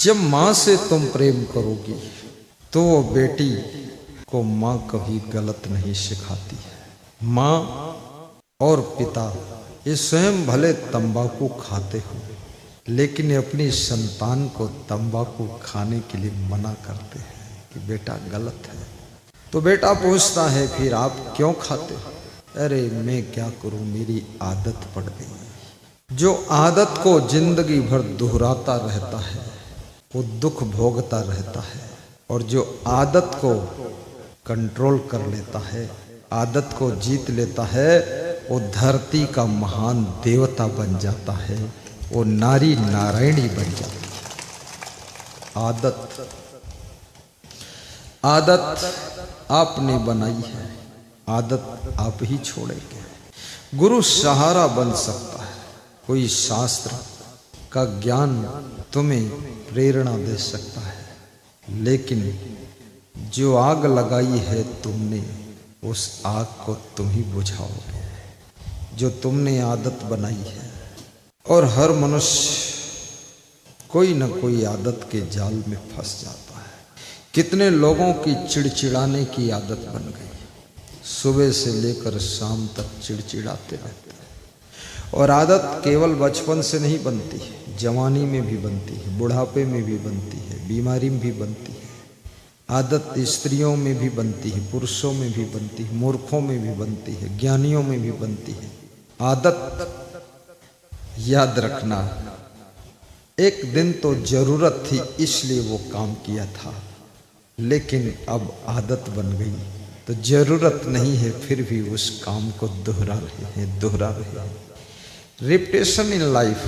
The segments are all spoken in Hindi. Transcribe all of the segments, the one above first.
जब माँ से तुम प्रेम करोगी तो वो बेटी को माँ कभी गलत नहीं सिखाती है। माँ और पिता ये स्वयं भले तंबाकू खाते हो, लेकिन अपनी संतान को तंबाकू खाने के लिए मना करते हैं कि बेटा गलत है। तो बेटा पूछता है फिर आप क्यों खाते हो? अरे मैं क्या करूं, मेरी आदत पड़ गई। जो आदत को जिंदगी भर दोहराता रहता है वो दुख भोगता रहता है, और जो आदत को कंट्रोल कर लेता है, आदत को जीत लेता है, वो धरती का महान देवता बन जाता है, वो नारी नारायणी बन जाती है। आदत आपने बनाई है, आदत आप ही छोड़ेंगे। गुरु सहारा बन सकता है, कोई शास्त्र का ज्ञान तुम्हें प्रेरणा दे सकता है, लेकिन जो आग लगाई है तुमने, उस आग को तुम ही बुझाओगे जो तुमने आदत बनाई है। और हर मनुष्य कोई न कोई आदत के जाल में फंस जाता है। कितने लोगों की चिड़चिड़ाने की आदत बन गई, सुबह से लेकर शाम तक चिड़चिड़ाते रहते हैं। और आदत केवल बचपन से नहीं बनती है, जवानी में भी बनती है, बुढ़ापे में भी बनती है, बीमारी में भी बनती है। आदत स्त्रियों में भी बनती है, पुरुषों में भी बनती है, मूर्खों में भी बनती है, ज्ञानियों में भी बनती है। आदत याद रखना, एक दिन तो जरूरत थी इसलिए वो काम किया था, लेकिन अब आदत बन गई तो जरूरत नहीं है फिर भी उस काम को दोहरा रहे हैं। रिपीटेशन इन लाइफ,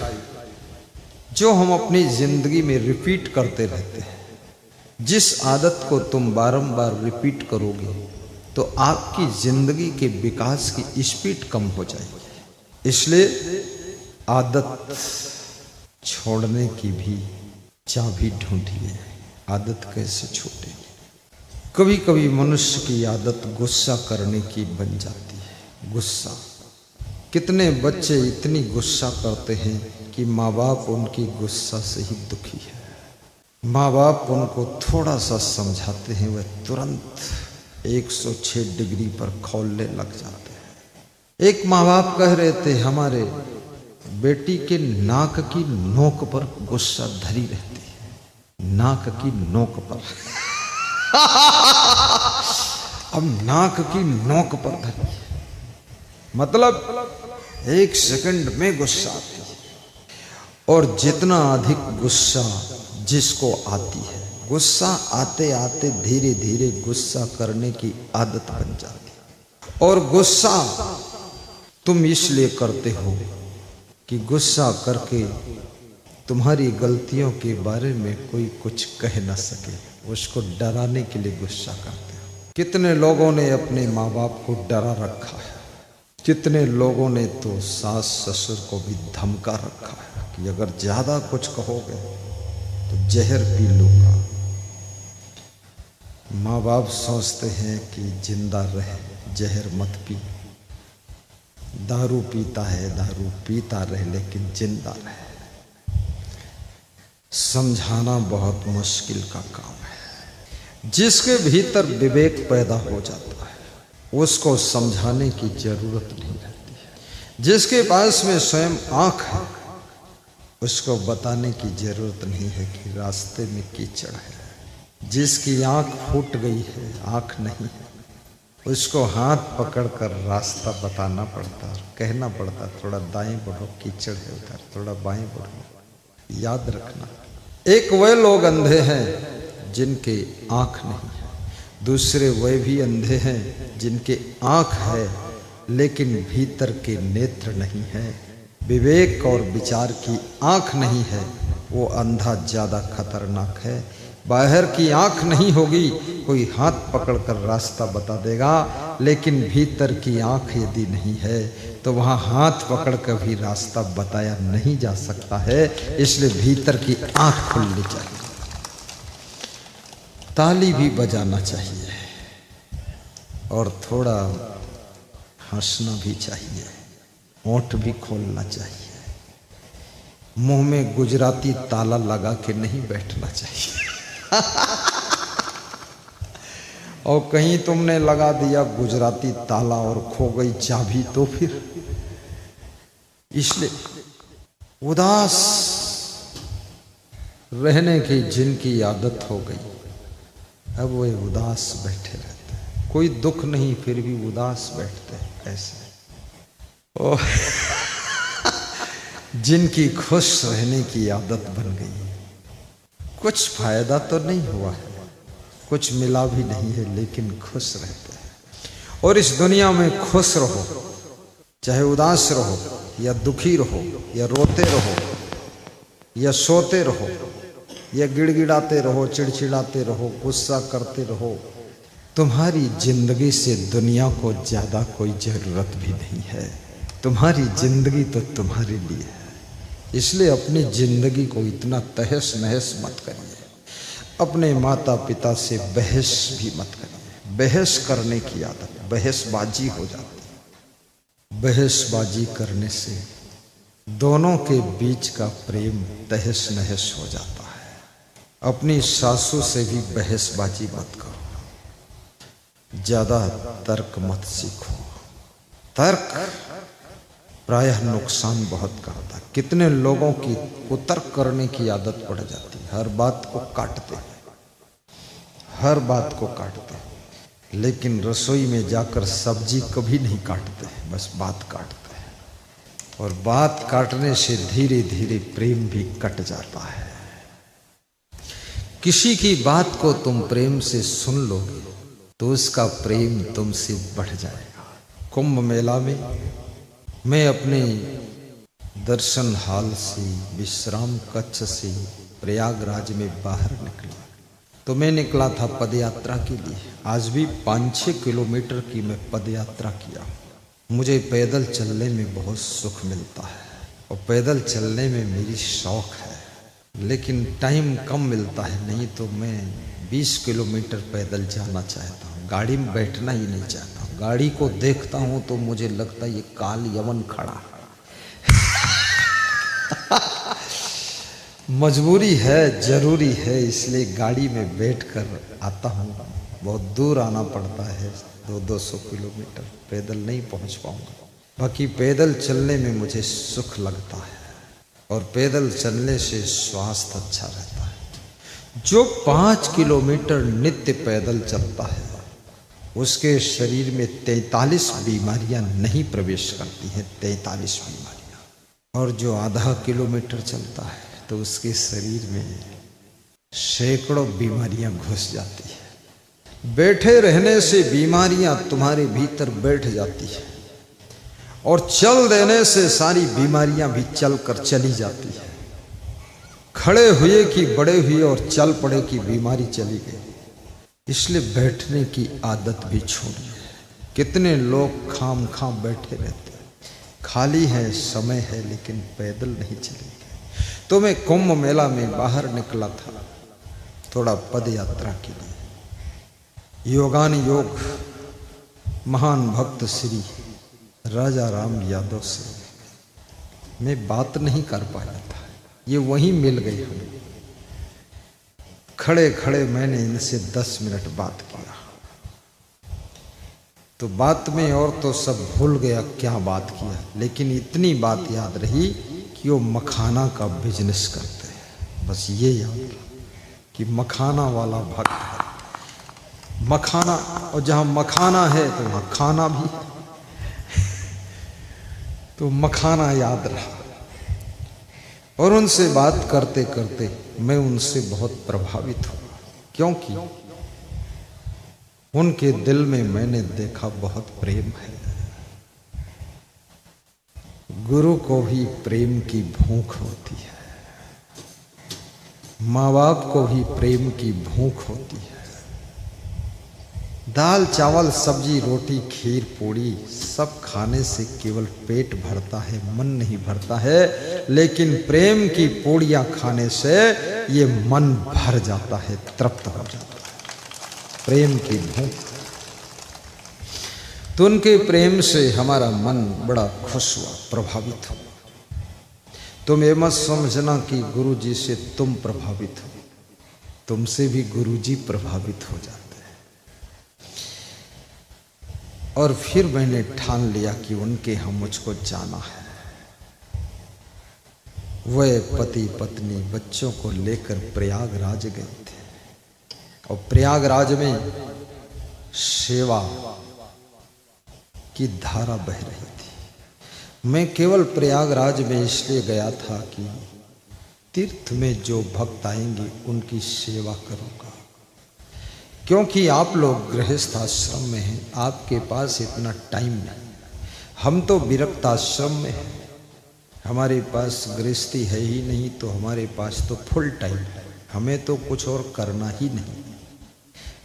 जो हम अपनी जिंदगी में रिपीट करते रहते हैं, जिस आदत को तुम बारंबार रिपीट करोगे तो आपकी जिंदगी के विकास की स्पीड कम हो जाएगी। इसलिए आदत छोड़ने की भी चाबी ढूंढिए। आदत कैसे छूटेगी? कभी कभी मनुष्य की आदत गुस्सा करने की बन जाती है। गुस्सा, कितने बच्चे इतनी गुस्सा करते हैं कि माँ बाप उनकी गुस्सा से ही दुखी है। माँ बाप उनको थोड़ा सा समझाते हैं, वह तुरंत 106 डिग्री पर खौलने लग जाते हैं। एक माँ बाप कह रहे थे हमारे बेटी के नाक की नोक पर गुस्सा धरी रहती है, नाक की नोक पर अब नाक की नोक पर धरी है, मतलब 1 सेकंड में गुस्सा आती है। और जितना अधिक गुस्सा जिसको आती है, गुस्सा आते आते धीरे धीरे गुस्सा करने की आदत बन जाती है। और गुस्सा तुम इसलिए करते हो कि गुस्सा करके तुम्हारी गलतियों के बारे में कोई कुछ कह ना सके, उसको डराने के लिए गुस्सा करते हो। कितने लोगों ने अपने माँ बाप को डरा रखा है, कितने लोगों ने तो सास ससुर को भी धमका रखा है कि अगर ज्यादा कुछ कहोगे तो जहर पी लूंगा। माँ बाप सोचते हैं कि जिंदा रहे, जहर मत पी। दारू पीता है, दारू पीता रहे, लेकिन जिंदा रहे। समझाना बहुत मुश्किल का काम है। जिसके भीतर विवेक पैदा हो जाता है उसको समझाने की जरूरत नहीं रहती है। जिसके पास में स्वयं आंख है उसको बताने की जरूरत नहीं है कि रास्ते में कीचड़ है। जिसकी आंख फूट गई है, आंख नहीं है, उसको हाथ पकड़कर रास्ता बताना पड़ता है, कहना पड़ता, थोड़ा दाएं बढ़ो, कीचड़ है उधर, थोड़ा बाएं बढ़ो। याद रखना, एक वे लोग अंधे हैं जिनके आंख नहीं है, दूसरे वे भी अंधे हैं जिनके आंख है लेकिन भीतर के नेत्र नहीं है। विवेक और विचार की आंख नहीं है, वो अंधा ज्यादा खतरनाक है। बाहर की आंख नहीं होगी, कोई हाथ पकड़कर रास्ता बता देगा, लेकिन भीतर की आंख यदि नहीं है तो वहाँ हाथ पकड़कर भी रास्ता बताया नहीं जा सकता है। इसलिए भीतर की आंख खुलनी चाहिए। ताली भी बजाना चाहिए और थोड़ा हंसना भी चाहिए, होंठ भी खोलना चाहिए। मुंह में गुजराती ताला लगा के नहीं बैठना चाहिए। और कहीं तुमने लगा दिया गुजराती ताला और खो गई चाबी तो फिर, इसलिए उदास रहने की जिनकी आदत हो गई, अब वे उदास बैठे रहते हैं। कोई दुख नहीं फिर भी उदास बैठते हैं ऐसे। ओ जिनकी खुश रहने की आदत बन गई, कुछ फायदा तो नहीं हुआ है, कुछ मिला भी नहीं है, लेकिन खुश रहते हैं। और इस दुनिया में खुश रहो, चाहे उदास रहो या दुखी रहो या रोते रहो या सोते रहो या गिड़गिड़ाते रहो, चिड़चिड़ाते रहो, गुस्सा करते रहो, तुम्हारी जिंदगी से दुनिया को ज्यादा कोई जरूरत भी नहीं है। तुम्हारी जिंदगी तो तुम्हारे लिए है, इसलिए अपनी जिंदगी को इतना तहस नहस मत करिए। अपने माता पिता से बहस भी मत करिए। बहस करने की आदत बहसबाजी हो जाती है। बहसबाजी करने से दोनों के बीच का प्रेम तहस नहस हो जाता है। अपनी सासू से भी बहसबाजी मत करो, ज्यादा तर्क मत सीखो। तर्क प्रायः नुकसान बहुत करता है। कितने लोगों की कुतर्क करने की आदत पड़ जाती है, हर बात को काटते हैं, हर बात को काटते हैं, लेकिन रसोई में जाकर सब्जी कभी नहीं काटते, बस बात काटते हैं। और बात काटने से धीरे धीरे प्रेम भी कट जाता है। किसी की बात को तुम प्रेम से सुन लोगे तो उसका प्रेम तुमसे बढ़ जाएगा। कुंभ मेला में मैं अपने दर्शन हाल से, विश्राम कक्ष से प्रयागराज में बाहर निकला, तो मैं निकला था पदयात्रा के लिए। आज भी 5-6 किलोमीटर की मैं पदयात्रा किया। मुझे पैदल चलने में बहुत सुख मिलता है और पैदल चलने में मेरी शौक है, लेकिन टाइम कम मिलता है। नहीं तो मैं 20 किलोमीटर पैदल जाना चाहता हूँ, गाड़ी में बैठना ही नहीं चाहता। गाड़ी को देखता हूँ तो मुझे लगता है ये काल यवन खड़ा है। मजबूरी है, जरूरी है, इसलिए गाड़ी में बैठकर आता हूँ। बहुत दूर आना पड़ता है, 200 किलोमीटर, पैदल नहीं पहुँच पाऊँगा। बाकी पैदल चलने में मुझे सुख लगता है और पैदल चलने से स्वास्थ्य अच्छा रहता है। जो 5 किलोमीटर नित्य पैदल चलता है उसके शरीर में 43 बीमारियां नहीं प्रवेश करती हैं, 43 बीमारियां। और जो आधा किलोमीटर चलता है तो उसके शरीर में सैकड़ों बीमारियां घुस जाती है। बैठे रहने से बीमारियां तुम्हारे भीतर बैठ जाती है और चल देने से सारी बीमारियां भी चल कर चली जाती है। खड़े हुए की बड़े हुए और चल पड़े की बीमारी चली गई। इसलिए बैठने की आदत भी छोड़िए। कितने लोग खाम खाम बैठे रहते हैं, खाली है, समय है, लेकिन पैदल नहीं चलेंगे। तो मैं कुंभ मेला में बाहर निकला था थोड़ा पद यात्रा के लिए। योगान योग महान भक्त श्री राजा राम यादव से मैं बात नहीं कर पाया था, ये वहीं मिल गई हमें। खड़े खड़े मैंने इनसे 10 मिनट बात किया, तो बात में और तो सब भूल गया क्या बात किया, लेकिन इतनी बात याद रही कि वो मखाना का बिजनेस करते हैं। बस ये याद रहा कि मखाना वाला भक्त है। मखाना, और जहाँ मखाना है तो वहाँ खाना भी है। तो मखाना याद रहा। और उनसे बात करते करते मैं उनसे बहुत प्रभावित हुआ, क्योंकि उनके दिल में मैंने देखा बहुत प्रेम है। गुरु को भी प्रेम की भूख होती है, माँ बाप को भी प्रेम की भूख होती है। दाल चावल सब्जी रोटी खीर पूड़ी सब खाने से केवल पेट भरता है, मन नहीं भरता है। लेकिन प्रेम की पूड़ियाँ खाने से ये मन भर जाता है, तृप्त हो जाता है। प्रेम की भूख, तो उनके प्रेम से हमारा मन बड़ा खुश हुआ, प्रभावित हुआ। तुम ये मत समझना कि गुरु जी से तुम प्रभावित हो, तुमसे भी गुरु जी प्रभावित हो जाते हैं। और फिर मैंने ठान लिया कि उनके यहाँ मुझको जाना है। वह पति पत्नी बच्चों को लेकर प्रयागराज गए थे और प्रयागराज में सेवा की धारा बह रही थी। मैं केवल प्रयागराज में इसलिए गया था कि तीर्थ में जो भक्त आएंगे उनकी सेवा करूंगा, क्योंकि आप लोग गृहस्थ आश्रम में हैं, आपके पास इतना टाइम नहीं। हम तो विरक्त आश्रम में हैं, हमारे पास गृहस्थी है ही नहीं, तो हमारे पास तो फुल टाइम है। हमें तो कुछ और करना ही नहीं,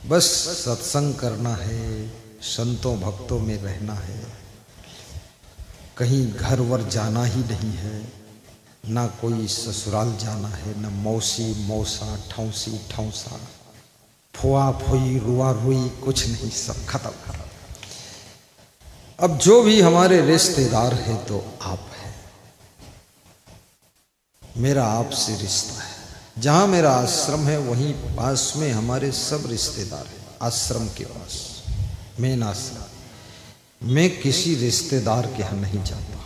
बस सत्संग करना है, संतों भक्तों में रहना है, कहीं घर वर जाना ही नहीं है, ना कोई ससुराल जाना है, ना मौसी मौसा ठौसी ठौसा फुआ फुई रुआ रुई, कुछ नहीं, सब खत्म। अब जो भी हमारे रिश्तेदार हैं तो आप हैं, मेरा आपसे रिश्ता है। जहाँ मेरा आश्रम है वहीं पास में हमारे सब रिश्तेदार हैं। आश्रम के पास मेन आश्रम, मैं किसी रिश्तेदार के यहाँ नहीं जाता,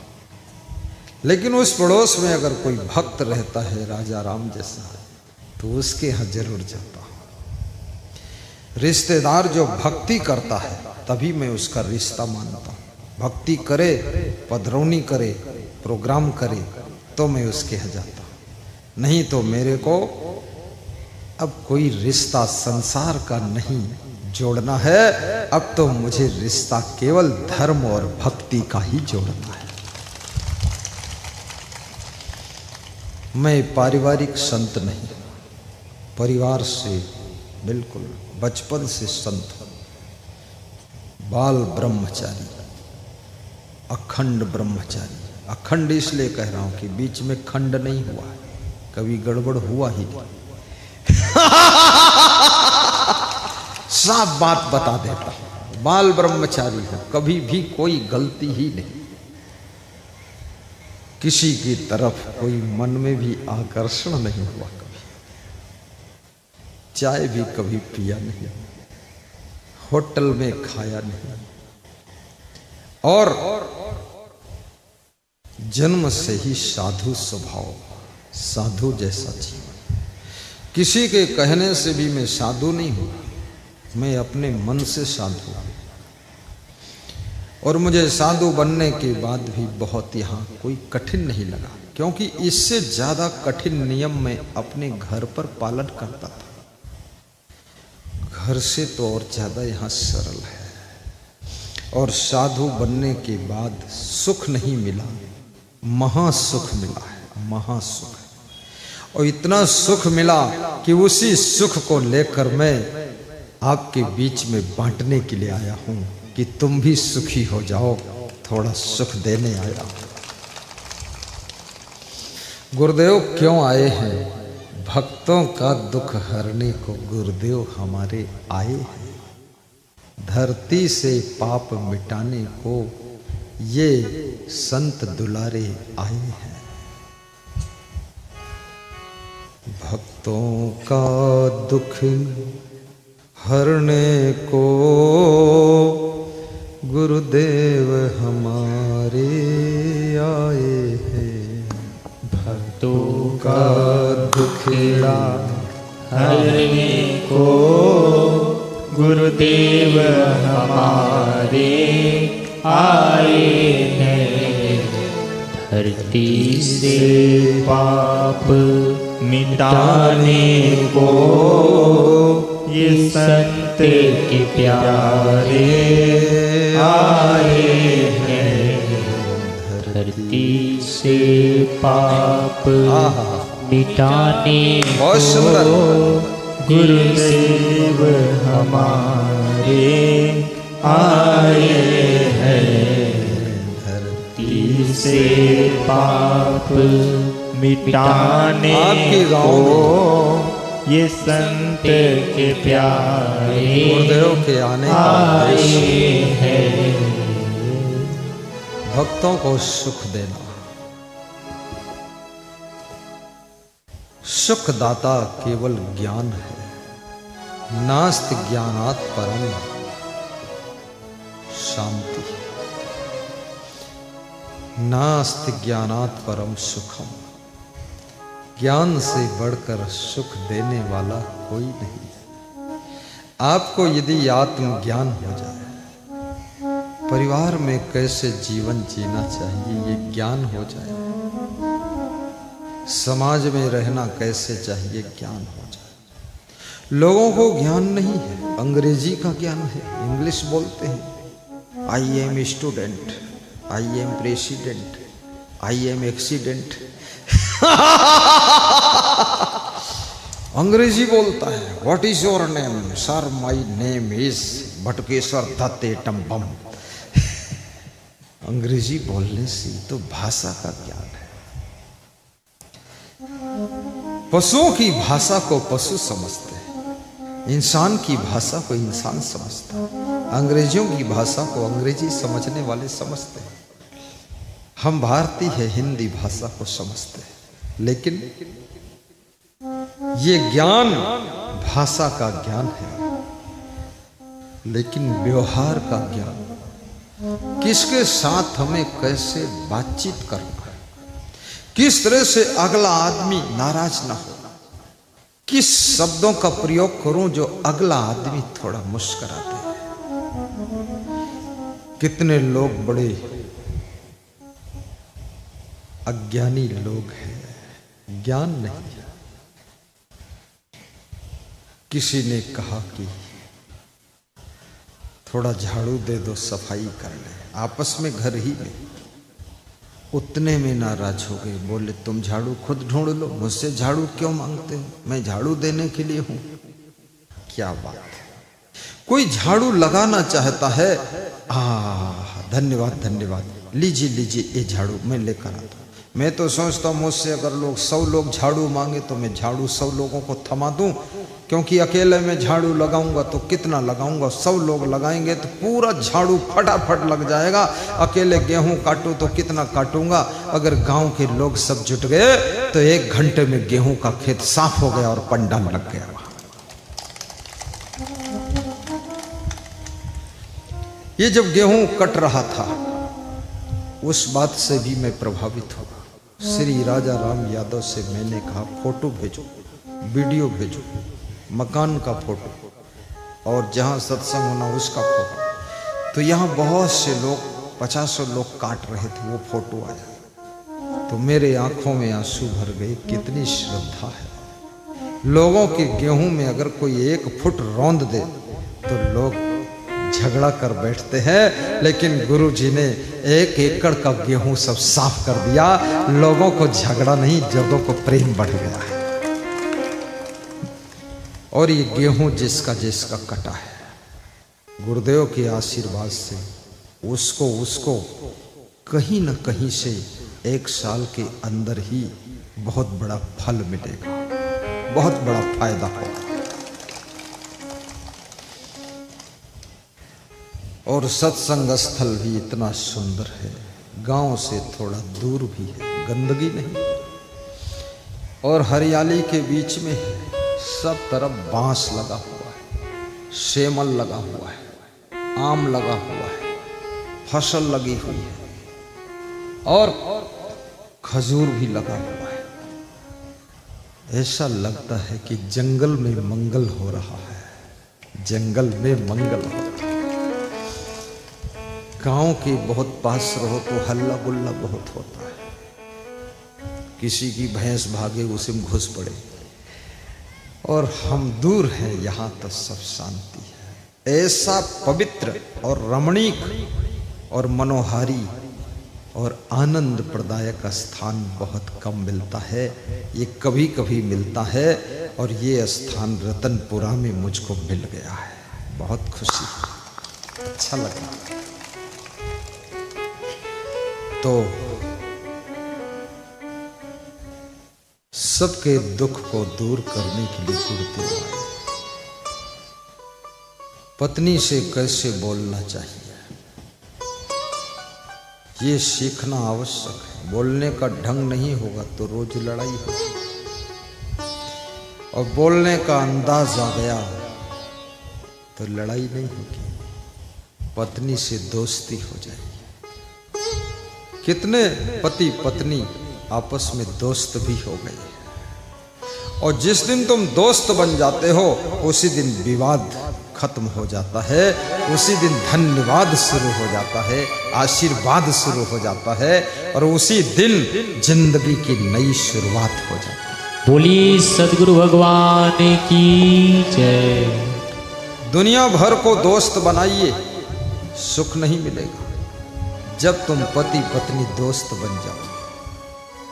लेकिन उस पड़ोस में अगर कोई भक्त रहता है राजा राम जैसा, तो उसके यहाँ जरूर जाता हूँ। रिश्तेदार जो भक्ति करता है तभी मैं उसका रिश्ता मानता हूँ। भक्ति करे, पधरौनी करे, प्रोग्राम करे तो मैं उसके यहाँ जाता हूँ, नहीं तो मेरे को अब कोई रिश्ता संसार का नहीं जोड़ना है। अब तो मुझे रिश्ता केवल धर्म और भक्ति का ही जोड़ना है। मैं पारिवारिक संत नहीं, परिवार से बिल्कुल बचपन से संत हूं। बाल ब्रह्मचारी, अखंड ब्रह्मचारी। अखंड इसलिए कह रहा हूं कि बीच में खंड नहीं हुआ है, कभी गड़बड़ हुआ ही नहीं। साफ बात बता देता हूं, बाल ब्रह्मचारी है, कभी भी कोई गलती ही नहीं, किसी की तरफ कोई मन में भी आकर्षण नहीं हुआ, कभी चाय भी कभी पिया नहीं, होटल में खाया नहीं, और जन्म से ही साधु स्वभाव, साधु जैसा जीवन। किसी के कहने से भी मैं साधु नहीं हूं, मैं अपने मन से साधु हूं। और मुझे साधु बनने के बाद भी बहुत यहाँ कोई कठिन नहीं लगा, क्योंकि इससे ज्यादा कठिन नियम मैं अपने घर पर पालन करता था। घर से तो और ज्यादा यहाँ सरल है। और साधु बनने के बाद सुख नहीं मिला, महासुख मिला है, महासुख। और इतना सुख मिला कि उसी सुख को लेकर मैं आपके बीच में बांटने के लिए आया हूं कि तुम भी सुखी हो जाओ, थोड़ा सुख देने आया। गुरुदेव क्यों आए हैं? भक्तों का दुख हरने को गुरुदेव हमारे आए हैं। धरती से पाप मिटाने को ये संत दुलारे आए हैं। भक्तों का दुख हरने को गुरुदेव हमारे आए हैं। भक्तों का दुखड़ा हरने को गुरुदेव हमारे आए हैं। धरती से पाप मिटाने को ये संत के प्यारे आए हैं। धरती से पाप मिटाने को गुरुदेव हमारे आए हैं। धरती से पाप मिटाने को ये संत के प्यारे गुरुदेव के आने का हैं। भक्तों को सुख देना। सुखदाता केवल ज्ञान है, नास्ति ज्ञानात् परम शांति, नास्ति ज्ञानात् परम सुखम। ज्ञान से बढ़कर सुख देने वाला कोई नहीं है। आपको यदि आत्मज्ञान हो जाए, परिवार में कैसे जीवन जीना चाहिए ये ज्ञान हो जाए, समाज में रहना कैसे चाहिए ज्ञान हो जाए। लोगों को ज्ञान नहीं है, अंग्रेजी का ज्ञान है, इंग्लिश बोलते हैं। I am student, I am president, I am accident. अंग्रेजी बोलता है। What is your name? Sir my name is Bhatkeshwar Datte Tambam. अंग्रेजी बोलने से तो भाषा का ज्ञान है। पशुओं की भाषा को पशु समझते हैं, इंसान की भाषा को इंसान समझता है, अंग्रेजियों की भाषा को अंग्रेजी समझने वाले समझते हैं। हम भारतीय है, हिंदी भाषा को समझते हैं, लेकिन ये ज्ञान भाषा का ज्ञान है, लेकिन व्यवहार का ज्ञान, किसके साथ हमें कैसे बातचीत करना है, किस तरह से अगला आदमी नाराज ना हो, किस शब्दों का प्रयोग करूं जो अगला आदमी थोड़ा मुस्कुरा दे। कितने लोग बड़े अज्ञानी लोग हैं, ज्ञान नहीं है। किसी ने कहा कि थोड़ा झाड़ू दे दो, सफाई कर ले, आपस में घर ही में। उतने में नाराज हो गए, बोले तुम झाड़ू खुद ढूंढ लो, मुझसे झाड़ू क्यों मांगते हो? मैं झाड़ू देने के लिए हूं। क्या बात है, कोई झाड़ू लगाना चाहता है, धन्यवाद धन्यवाद, लीजिए लीजिए ये झाड़ू मैं लेकर आता हूं। मैं तो सोचता हूं मुझसे अगर लोग 100 लोग झाड़ू मांगे तो मैं झाड़ू 100 लोगों को थमा दूं, क्योंकि अकेले में झाड़ू लगाऊंगा तो कितना लगाऊंगा, 100 लोग लगाएंगे तो पूरा झाड़ू फटाफट लग जाएगा। अकेले गेहूं काटूं तो कितना काटूंगा, अगर गांव के लोग सब जुट गए तो 1 घंटे में गेहूं का खेत साफ हो गया और पंडाल लग गया। ये जब गेहूं कट रहा था, उस बात से भी मैं प्रभावित हुआ। श्री राजा राम यादव से मैंने कहा फोटो भेजो, वीडियो भेजो, मकान का फोटो और जहां सत्संग होना उसका फोटो। तो यहाँ बहुत से लोग, 50 लोग काट रहे थे, वो फोटो आया तो मेरे आंखों में आंसू भर गए। कितनी श्रद्धा है। लोगों के गेहूं में अगर कोई 1 फुट रौंद दे तो लोग झगड़ा कर बैठते हैं, लेकिन गुरु जी ने 1 एकड़ का गेहूं सब साफ कर दिया। लोगों को झगड़ा नहीं, लोगों को प्रेम बढ़ गया है। और ये गेहूं जिसका जिसका कटा है, गुरुदेव के आशीर्वाद से उसको कहीं न कहीं से 1 साल के अंदर ही बहुत बड़ा फल मिलेगा, बहुत बड़ा फायदा होगा। और सत्संग स्थल भी इतना सुंदर है, गांव से थोड़ा दूर भी है, गंदगी नहीं और हरियाली के बीच में है। सब तरफ बांस लगा हुआ है, सेमल लगा हुआ है, आम लगा हुआ है, फसल लगी हुई है और खजूर भी लगा हुआ है। ऐसा लगता है कि जंगल में मंगल हो रहा है, जंगल में मंगल हो रहा है। गांव के बहुत पास रहो तो हल्ला गुल्ला बहुत होता है, किसी की भैंस भागे उसे में घुस पड़े, और हम दूर हैं, यहाँ तो सब शांति है। ऐसा पवित्र और रमणीक और मनोहारी और आनंद प्रदायक स्थान बहुत कम मिलता है। ये कभी कभी मिलता है और ये स्थान रतनपुरा में मुझको मिल गया है। बहुत खुशी, अच्छा लगा। तो सबके दुख को दूर करने के लिए गुरुदेव आए। पत्नी से कैसे बोलना चाहिए ये सीखना आवश्यक है। बोलने का ढंग नहीं होगा तो रोज लड़ाई होगी। और बोलने का अंदाज आ गया तो लड़ाई नहीं होगी, पत्नी से दोस्ती हो जाएगी। कितने पति पत्नी आपस में दोस्त भी हो गए, और जिस दिन तुम दोस्त बन जाते हो उसी दिन विवाद खत्म हो जाता है, उसी दिन धन्यवाद शुरू हो जाता है, आशीर्वाद शुरू हो जाता है, और उसी दिन जिंदगी की नई शुरुआत हो जाती है। बोली सदगुरु भगवान की जय। दुनिया भर को दोस्त बनाइए, सुख नहीं मिलेगा। जब तुम पति पत्नी दोस्त बन जाओगे,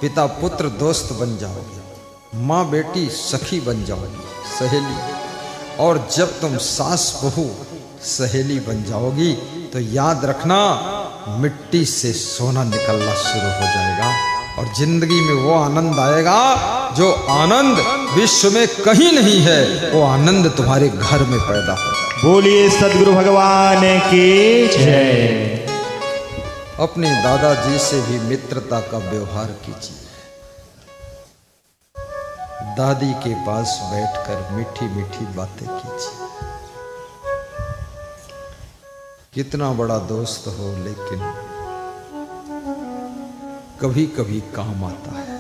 पिता पुत्र दोस्त बन जाओगे, माँ बेटी सखी बन जाओगी, सहेली, और जब तुम सास बहू सहेली बन जाओगी तो याद रखना मिट्टी से सोना निकलना शुरू हो जाएगा, और जिंदगी में वो आनंद आएगा जो आनंद विश्व में कहीं नहीं है, वो आनंद तुम्हारे घर में पैदा हो जाएगा। बोलिए सदगुरु भगवान की जय। अपने दादाजी से भी मित्रता का व्यवहार कीजिए। दादी के पास बैठकर मीठी मीठी बातें कीजिए। कितना बड़ा दोस्त हो लेकिन कभी कभी काम आता है।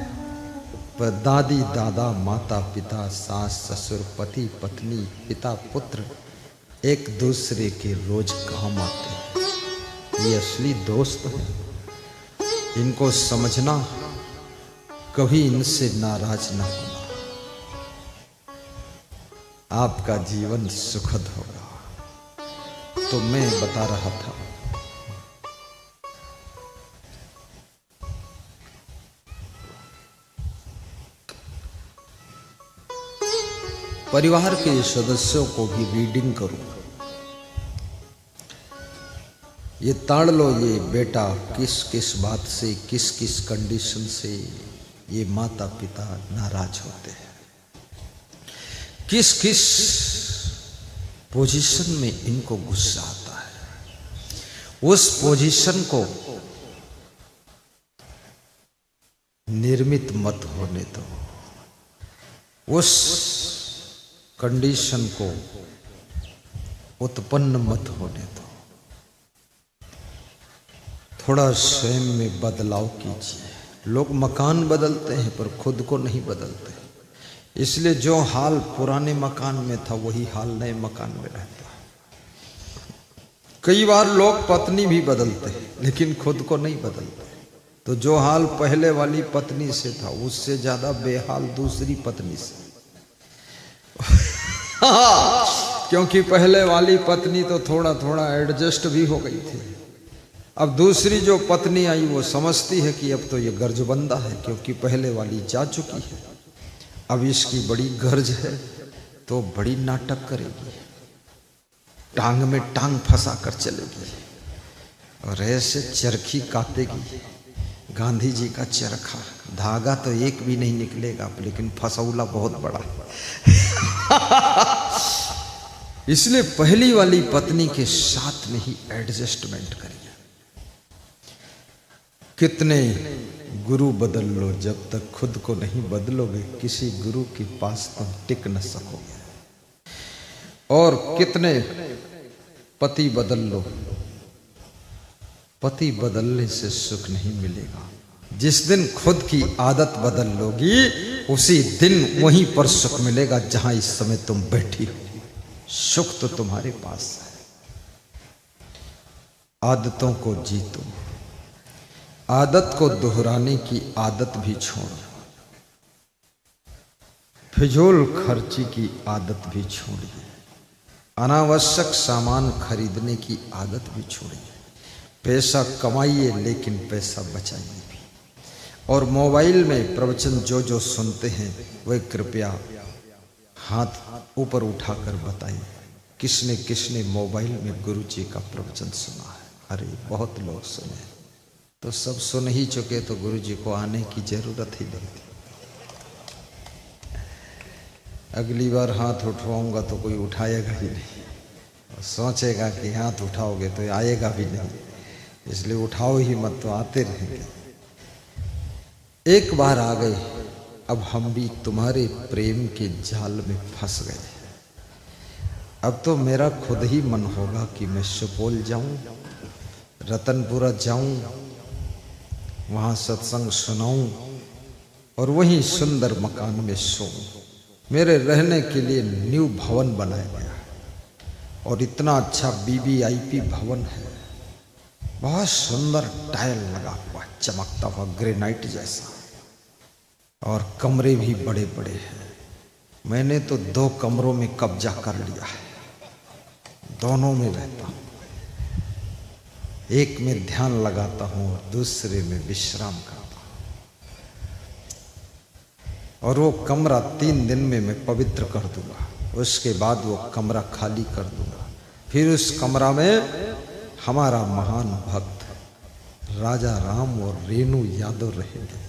पर दादी दादा माता पिता सास ससुर पति पत्नी पिता पुत्र एक दूसरे के रोज काम आते हैं। ये असली दोस्त हैं, इनको समझना, कभी इनसे नाराज ना होना, आपका जीवन सुखद होगा। तो मैं बता रहा था, परिवार के सदस्यों को भी रीडिंग करूं। ये ताड़ लो, ये बेटा किस किस बात से, किस किस कंडीशन से ये माता पिता नाराज होते हैं, किस किस पोजीशन में इनको गुस्सा आता है। उस पोजीशन को निर्मित मत होने दो, उस कंडीशन को उत्पन्न मत होने दो। थोड़ा स्वयं में बदलाव कीजिए। लोग मकान बदलते हैं पर खुद को नहीं बदलते, इसलिए जो हाल पुराने मकान में था वही हाल नए मकान में रहता है। कई बार लोग पत्नी भी बदलते हैं लेकिन खुद को नहीं बदलते। तो जो हाल पहले वाली पत्नी से था उससे ज्यादा बेहाल दूसरी पत्नी से। क्योंकि पहले वाली पत्नी तो थोड़ा थोड़ा एडजस्ट भी हो गई थी। अब दूसरी जो पत्नी आई वो समझती है कि अब तो ये गर्जबंदा है, क्योंकि पहले वाली जा चुकी है। अब इसकी बड़ी गर्ज है तो बड़ी नाटक करेगी, टांग में टांग फंसा कर चलेगी और ऐसे चरखी काटेगी। गांधी जी का चरखा, धागा तो एक भी नहीं निकलेगा लेकिन फसौला बहुत बड़ा। इसलिए पहली वाली पत्नी के साथ में ही एडजस्टमेंट करिए। कितने गुरु बदल लो, जब तक खुद को नहीं बदलोगे किसी गुरु के पास तुम टिक न सकोगे। और कितने पति बदल लो, पति बदलने से सुख नहीं मिलेगा। जिस दिन खुद की आदत बदल लोगी उसी दिन वहीं पर सुख मिलेगा जहां इस समय तुम बैठी हो। सुख तो तुम्हारे पास है। आदतों को जीतो, आदत को दोहराने की आदत भी छोड़ो, फिजूल खर्ची की आदत भी छोड़िए, अनावश्यक सामान खरीदने की आदत भी छोड़िए। पैसा कमाइए लेकिन पैसा बचाइए भी। और मोबाइल में प्रवचन जो जो सुनते हैं वह कृपया हाथ ऊपर उठाकर बताइए, किसने किसने मोबाइल में गुरु जी का प्रवचन सुना है। अरे बहुत लोग सुने, तो सब सुन ही चुके तो गुरु जी को आने की जरूरत ही नहीं थी। अगली बार हाथ उठवाऊंगा तो कोई उठाएगा ही नहीं, और सोचेगा कि हाथ उठाओगे तो आएगा भी नहीं, इसलिए उठाओ ही मत, तो आते रहेंगे। एक बार आ गए अब हम भी तुम्हारे प्रेम के जाल में फंस गए। अब तो मेरा खुद ही मन होगा कि मैं सुपौल जाऊं, रतनपुरा जाऊं, वहां सत्संग सुनाऊं और वहीं सुंदर मकान में सोऊं। मेरे रहने के लिए न्यू भवन बनाया गया और इतना अच्छा वीवीआईपी भवन है, बहुत सुंदर टाइल लगा हुआ, चमकता हुआ ग्रेनाइट जैसा, और कमरे भी बड़े बड़े हैं। मैंने तो 2 कमरों में कब्जा कर लिया है, दोनों में रहता हूं। एक में ध्यान लगाता हूं और दूसरे में विश्राम करता हूं। और वो कमरा 3 दिन में मैं पवित्र कर दूंगा, उसके बाद वो कमरा खाली कर दूंगा। फिर उस कमरा में हमारा महान भक्त राजा राम और रेणु यादव रहेंगे,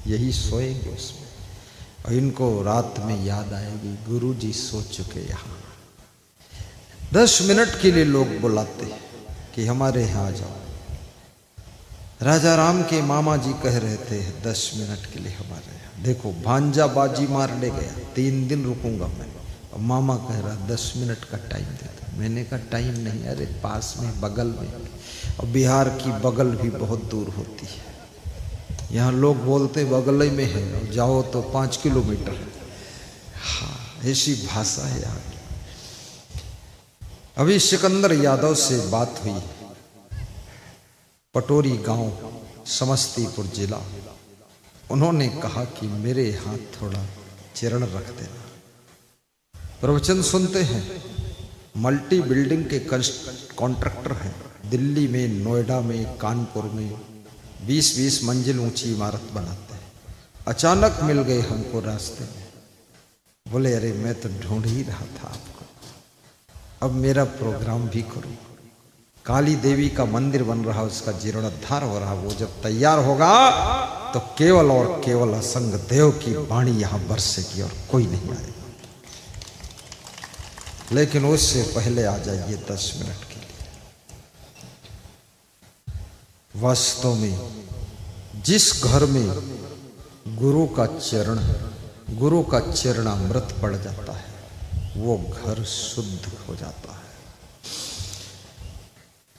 यही सोएंगे उसमें। और इनको रात में याद आएगी, गुरुजी सो चुके यहाँ। 10 मिनट के लिए लोग बुलाते हैं कि हमारे यहाँ आ जाओ। राजा राम के मामा जी कह रहे थे 10 मिनट के लिए हमारे यहाँ। देखो भांजा बाजी मार ले गया, 3 दिन रुकूंगा मैं, और मामा कह रहा 10 मिनट का टाइम देता। मैंने कहा टाइम नहीं, अरे पास में बगल में, और बिहार की बगल भी बहुत दूर होती है। यहाँ लोग बोलते बगल ही में है, और जाओ तो 5 किलोमीटर है। हाँ, ऐसी भाषा है यहाँ की। अभी सिकंदर यादव से बात हुई, पटोरी गांव, समस्तीपुर जिला। उन्होंने कहा कि मेरे यहाँ थोड़ा चरण रख देना। प्रवचन सुनते हैं, मल्टी बिल्डिंग के कॉन्ट्रैक्टर हैं, दिल्ली में, नोएडा में, कानपुर में 20-20 मंजिल ऊंची इमारत बनाते हैं। अचानक मिल गए हमको रास्ते में, बोले अरे मैं तो ढूंढ ही रहा था आपको, अब मेरा प्रोग्राम भी करो। काली देवी का मंदिर बन रहा, उसका जीर्णोद्धार हो रहा, वो जब तैयार होगा तो केवल और केवल असंग देव की वाणी यहां बरसेगी और कोई नहीं आएगा। लेकिन उससे पहले आ जाइए 10 मिनट के लिए। वास्तव में जिस घर में गुरु का चरण, गुरु का चरणामृत पड़ जाता है, वो घर शुद्ध हो जाता है।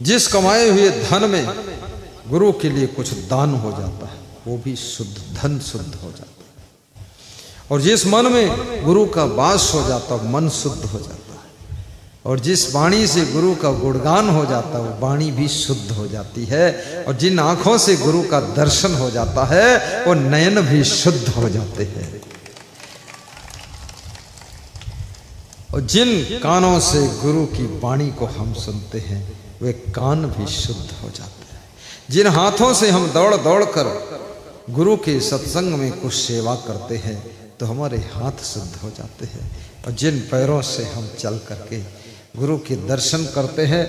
जिस कमाए हुए धन में गुरु के लिए कुछ दान हो जाता है, वो भी शुद्ध धन शुद्ध हो जाता है। और जिस मन में गुरु का वास हो जाता है, मन शुद्ध हो जाता है। और जिस वाणी से गुरु का गुणगान हो जाता है, वो वाणी भी शुद्ध हो जाती है। और जिन आंखों से गुरु का दर्शन हो जाता है, वो नयन भी शुद्ध हो जाते हैं। और जिन कानों से गुरु की वाणी को हम सुनते हैं, वे कान भी शुद्ध हो जाते हैं। जिन हाथों से हम दौड़ दौड़ कर गुरु के सत्संग में कुछ सेवा करते हैं, तो हमारे हाथ शुद्ध हो जाते हैं। और जिन पैरों से हम चल करके गुरु के दर्शन करते हैं,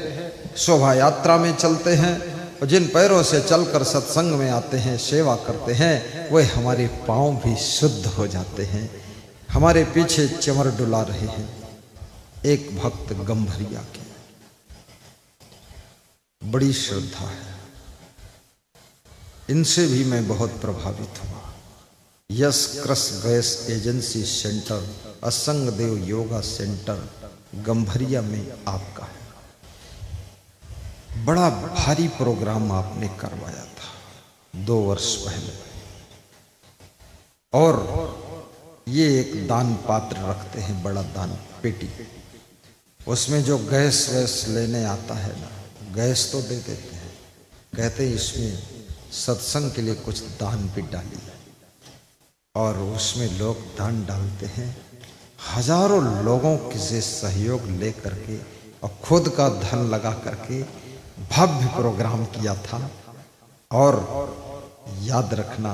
शोभा यात्रा में चलते हैं, और जिन पैरों से चलकर सत्संग में आते हैं, सेवा करते हैं, वे हमारे पांव भी शुद्ध हो जाते हैं। हमारे पीछे चमर डुला रहे हैं एक भक्त गंभरिया के, बड़ी श्रद्धा है, इनसे भी मैं बहुत प्रभावित हुआ। यश क्रस गैस एजेंसी सेंटर, असंग देव योगा सेंटर गंभरिया में आपका है। बड़ा भारी प्रोग्राम आपने करवाया था 2 वर्ष पहले, और ये एक दान पात्र रखते हैं, बड़ा दान पेटी, उसमें जो गैस वैस लेने आता है ना, गैस तो दे देते हैं, कहते हैं इसमें सत्संग के लिए कुछ दान भी डालिए। और उसमें लोग दान डालते हैं, हजारों लोगों से सहयोग ले करके और खुद का धन लगा करके भव्य प्रोग्राम किया था। और याद रखना,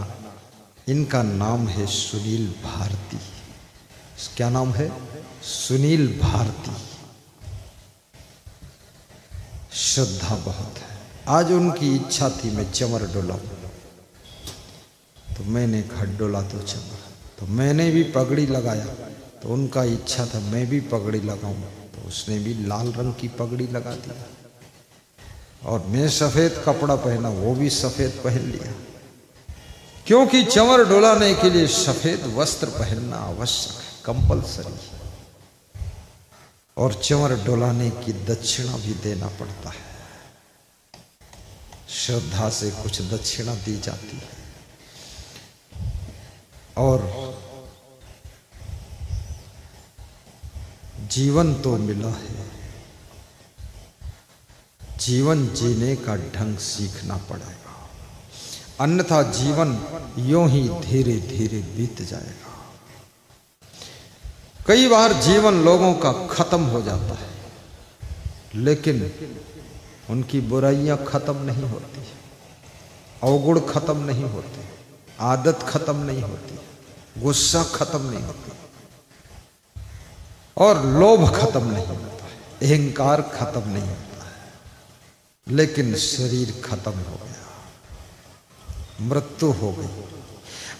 इनका नाम है सुनील भारती। क्या नाम है? सुनील भारती। श्रद्धा बहुत है। आज उनकी इच्छा थी मैं चमर डोलाऊं, तो मैंने कहा डोला तो चमर, तो मैंने भी पगड़ी लगाया। तो उनका इच्छा था मैं भी पगड़ी लगाऊं, तो उसने भी लाल रंग की पगड़ी लगा दी। और मैं सफ़ेद कपड़ा पहना, वो भी सफ़ेद पहन लिया। क्योंकि चंवर डोलाने के लिए सफेद वस्त्र पहनना आवश्यक है, कंपलसरी है। और चंवर डोलाने की दक्षिणा भी देना पड़ता है। श्रद्धा से कुछ दक्षिणा दी जाती है। और जीवन तो मिला है, जीवन जीने का ढंग सीखना पड़ेगा, अन्यथा जीवन यूं ही धीरे धीरे बीत जाएगा। कई बार जीवन लोगों का खत्म हो जाता है, लेकिन उनकी बुराइयां खत्म नहीं होती, अवगुण खत्म नहीं होते, आदत खत्म नहीं होती, गुस्सा खत्म नहीं होता, और लोभ खत्म नहीं होता है, अहंकार खत्म नहीं होता है, लेकिन शरीर खत्म हो गया, मृत्यु हो गई।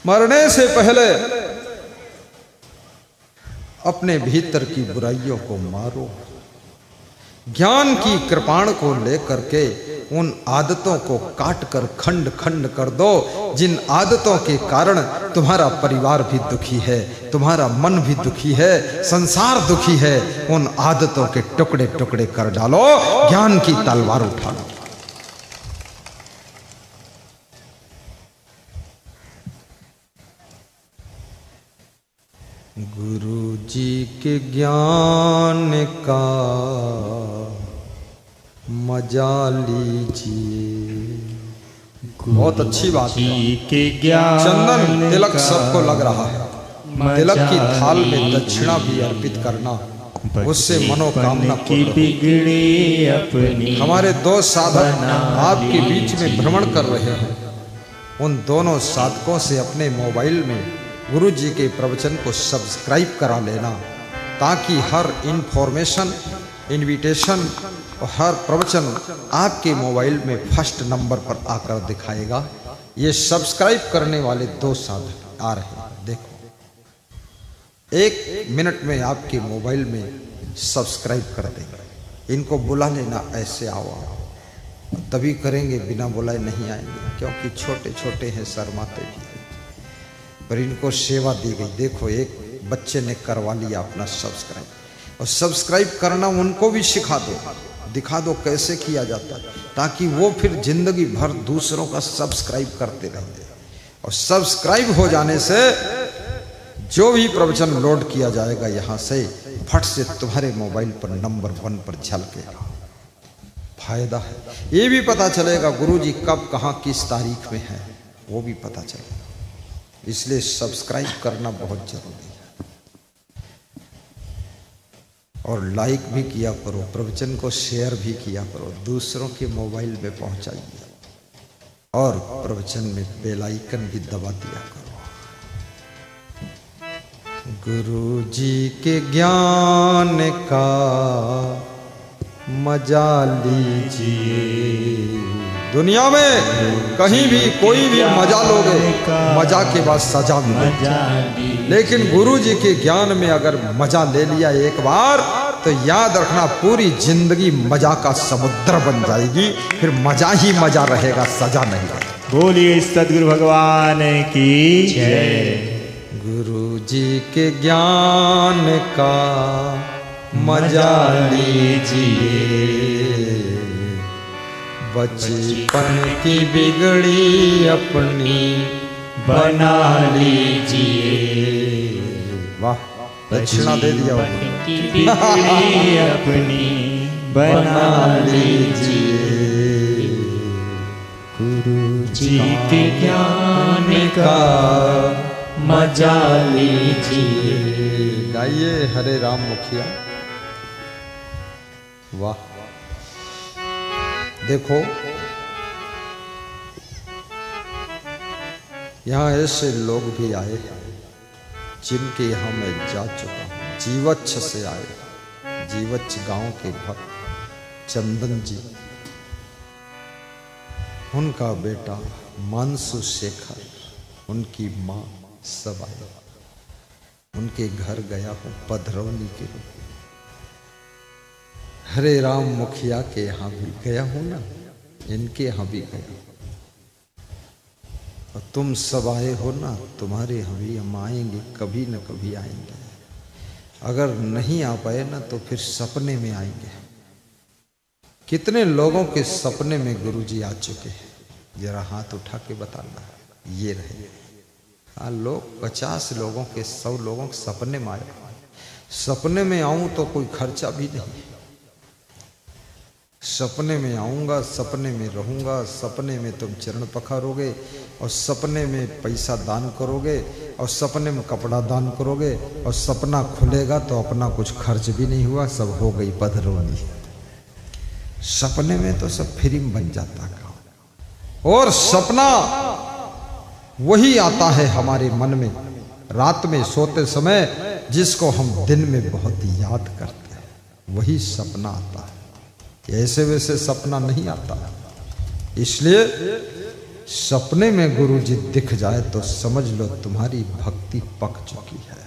मरने से पहले अपने भीतर की बुराइयों को मारो। ज्ञान की कृपाण को लेकर के उन आदतों को काट कर खंड खंड कर दो, जिन आदतों के कारण तुम्हारा परिवार भी दुखी है, तुम्हारा मन भी दुखी है, संसार दुखी है। उन आदतों के टुकड़े टुकड़े कर डालो, ज्ञान की तलवार उठा लो। गुरु जी के ज्ञान का मजा लीजिए। बहुत अच्छी बात है। चंदन तिलक सबको लग रहा है, तिलक की थाल में दक्षिणा भी अर्पित करना, उससे मनोकामना पूर्ण। हमारे दो साधक आपके बीच में भ्रमण कर रहे हैं। उन दोनों साधकों से अपने मोबाइल में गुरु जी के प्रवचन को सब्सक्राइब करा लेना, ताकि हर इंफॉर्मेशन, इनविटेशन और हर प्रवचन आपके मोबाइल में फर्स्ट नंबर पर आकर दिखाएगा। ये सब्सक्राइब करने वाले दो साधक आ रहे हैं, देखो 1 मिनट में आपके मोबाइल में सब्सक्राइब कर देंगे। इनको बुला लेना, ऐसे आओ, तभी करेंगे, बिना बुलाए नहीं आएंगे, क्योंकि छोटे छोटे हैं, शर्माते भी, पर इनको सेवा दी गई। देखो एक बच्चे ने करवा लिया अपना सब्सक्राइब, और सब्सक्राइब करना उनको भी सिखा दो, दिखा दो कैसे किया जाता है, ताकि वो फिर जिंदगी भर दूसरों का सब्सक्राइब करते रहेंगे। और सब्सक्राइब हो जाने से जो भी प्रवचन लोड किया जाएगा यहाँ से, फट से तुम्हारे मोबाइल पर नंबर 1 पर झलकेगा। फायदा है। ये भी पता चलेगा गुरु जी कब कहाँ किस तारीख में है, वो भी पता चलेगा। इसलिए सब्सक्राइब करना बहुत जरूरी है। और लाइक भी किया करो, प्रवचन को शेयर भी किया करो, दूसरों के मोबाइल में पहुंचाइए, और प्रवचन में बेल आइकन भी दबा दिया करो। गुरु जी के ज्ञान का मजा लीजिए। दुनिया में कहीं भी कोई भी मजा लोगे, मजा के बाद सजा मिलेगी। लेकिन गुरु जी के ज्ञान में अगर मजा ले लिया एक बार, तो याद रखना पूरी जिंदगी मजा का समुद्र बन जाएगी। फिर मजा ही मजा रहेगा, सजा नहीं रहेगी। बोलिए सद्गुरु भगवान की जय। गुरु जी के ज्ञान का मजा लीजिए, बचपन की बिगड़ी अपनी बना लीजिए। वाह, दक्षिणा दे दिया। की बिगड़ी अपनी बना लीजिए, गुरु जी के ज्ञान का मजा लीजिए। गाइए हरे राम मुखिया। वाह, देखो यहाँ ऐसे लोग भी आए हैं जिनके यहाँ मैं जा चुका हूँ। जीवच्छ से आए, जीवच्छ गांव के भक्त चंदन जी, उनका बेटा मानसु शेखर, उनकी माँ सब आए। उनके घर गया हूँ पधरौनी के रूप। हरे राम मुखिया के यहाँ भी गया हूँ ना, इनके यहाँ भी गया। और तुम सब आए हो ना, तुम्हारे हम आएंगे, कभी न कभी आएंगे। अगर नहीं आ पाए ना तो फिर सपने में आएंगे। कितने लोगों के सपने में गुरुजी आ चुके हैं, जरा हाथ उठा के बताना। ये रहे हाँ, लोग 50 लोगों के 100 लोगों के सपने में आए। सपने में आऊं तो कोई खर्चा भी नहीं, सपने में आऊंगा, सपने में रहूंगा, सपने में तुम चरण पखारोगे और सपने में पैसा दान करोगे और सपने में कपड़ा दान करोगे और सपना खुलेगा तो अपना कुछ खर्च भी नहीं हुआ, सब हो गई बदरोनी। सपने में तो सब फ्री में बन जाता काम। और सपना वही आता है हमारे मन में रात में सोते समय, जिसको हम दिन में बहुत याद करते हैं, वही सपना आता है। ऐसे वैसे सपना नहीं आता। इसलिए सपने में गुरुजी दिख जाए तो समझ लो तुम्हारी भक्ति पक चुकी है।